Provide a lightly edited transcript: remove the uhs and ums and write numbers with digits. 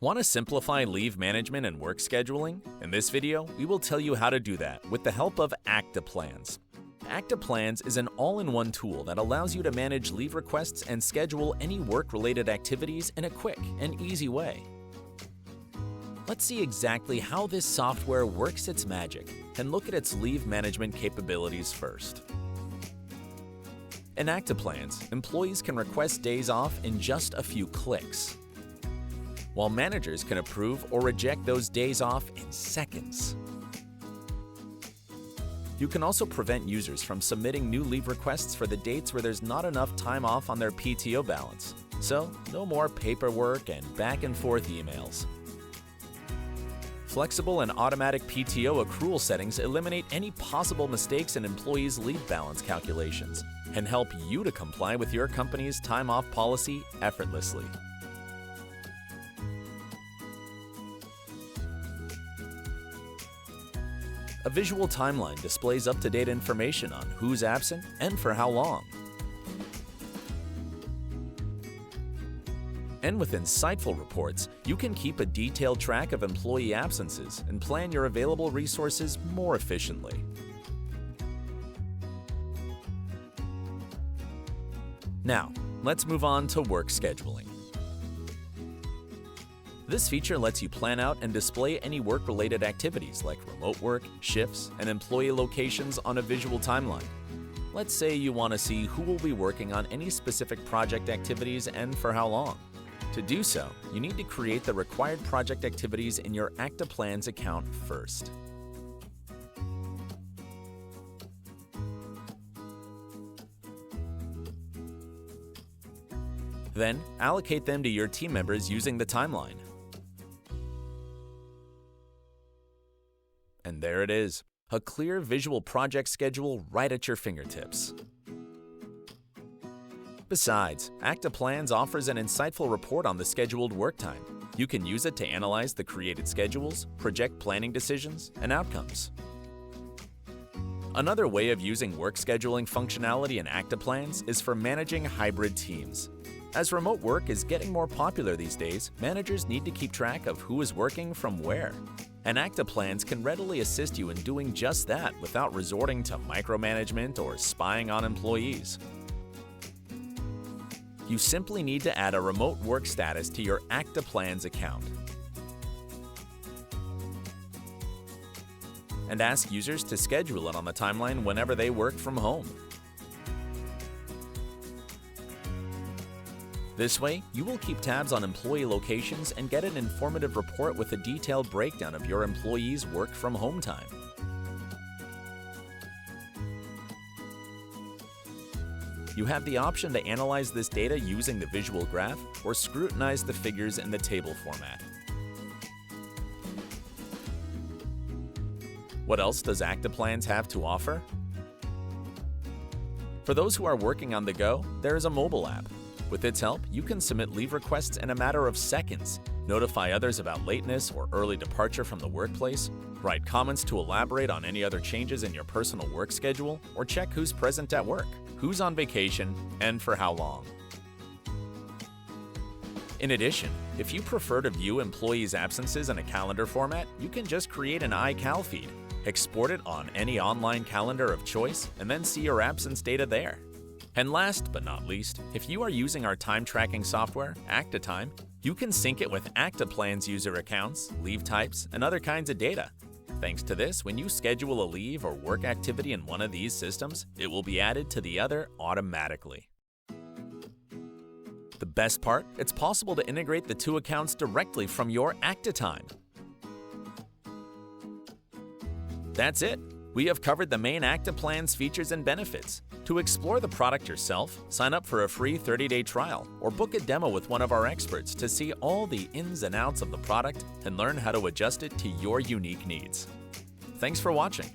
Want to simplify leave management and work scheduling? In this video, we will tell you how to do that with the help of actiPLANS. actiPLANS is an all-in-one tool that allows you to manage leave requests and schedule any work-related activities in a quick and easy way. Let's see exactly how this software works its magic and look at its leave management capabilities first. In actiPLANS, employees can request days off in just a few clicks, while managers can approve or reject those days off in seconds. You can also prevent users from submitting new leave requests for the dates where there's not enough time off on their PTO balance, so no more paperwork and back-and-forth emails. Flexible and automatic PTO accrual settings eliminate any possible mistakes in employees' leave balance calculations and help you to comply with your company's time-off policy effortlessly. A visual timeline displays up-to-date information on who's absent and for how long. And with insightful reports, you can keep a detailed track of employee absences and plan your available resources more efficiently. Now, let's move on to work scheduling. This feature lets you plan out and display any work-related activities like remote work, shifts, and employee locations on a visual timeline. Let's say you want to see who will be working on any specific project activities and for how long. To do so, you need to create the required project activities in your actiPLANS account first. Then, allocate them to your team members using the timeline. And there it is, a clear visual project schedule right at your fingertips. Besides, actiPLANS offers an insightful report on the scheduled work time. You can use it to analyze the created schedules, project planning decisions, and outcomes. Another way of using work scheduling functionality in actiPLANS is for managing hybrid teams. As remote work is getting more popular these days, managers need to keep track of who is working from where. And actiPLANS can readily assist you in doing just that without resorting to micromanagement or spying on employees. You simply need to add a remote work status to your actiPLANS account and ask users to schedule it on the timeline whenever they work from home. This way, you will keep tabs on employee locations and get an informative report with a detailed breakdown of your employees' work from home time. You have the option to analyze this data using the visual graph or scrutinize the figures in the table format. What else does actiPLANS have to offer? For those who are working on the go, there is a mobile app. With its help, you can submit leave requests in a matter of seconds, notify others about lateness or early departure from the workplace, write comments to elaborate on any other changes in your personal work schedule, or check who's present at work, who's on vacation, and for how long. In addition, if you prefer to view employees' absences in a calendar format, you can just create an iCal feed, export it on any online calendar of choice, and then see your absence data there. And last but not least, if you are using our time tracking software, actiTime, you can sync it with actiPLANS user accounts, leave types, and other kinds of data. Thanks to this, when you schedule a leave or work activity in one of these systems, it will be added to the other automatically. The best part, it's possible to integrate the two accounts directly from your actiTime. That's it. We have covered the main actiPLANS features and benefits. To explore the product yourself, sign up for a free 30-day trial or book a demo with one of our experts to see all the ins and outs of the product and learn how to adjust it to your unique needs. Thanks for watching.